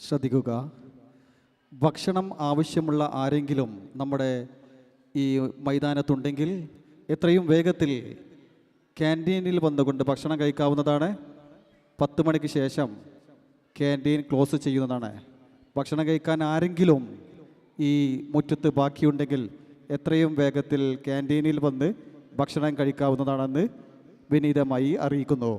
ശ്രദ്ധിക്കുക. ഭക്ഷണം ആവശ്യമുള്ള ആരെങ്കിലും നമ്മുടെ ഈ മൈതാനത്തുണ്ടെങ്കിൽ എത്രയും വേഗത്തിൽ ക്യാൻറ്റീനിൽ വന്നുകൊണ്ട് ഭക്ഷണം കഴിക്കാവുന്നതാണ്. 10 മണിക്ക് ശേഷം ക്യാൻറ്റീൻ ക്ലോസ് ചെയ്യുന്നതാണ്. ഭക്ഷണം കഴിക്കാൻ ആരെങ്കിലും ഈ മുറ്റത്ത് ബാക്കിയുണ്ടെങ്കിൽ എത്രയും വേഗത്തിൽ ക്യാൻറ്റീനിൽ വന്ന് ഭക്ഷണം കഴിക്കാവുന്നതാണെന്ന് വിനീതമായി അറിയിക്കുന്നു.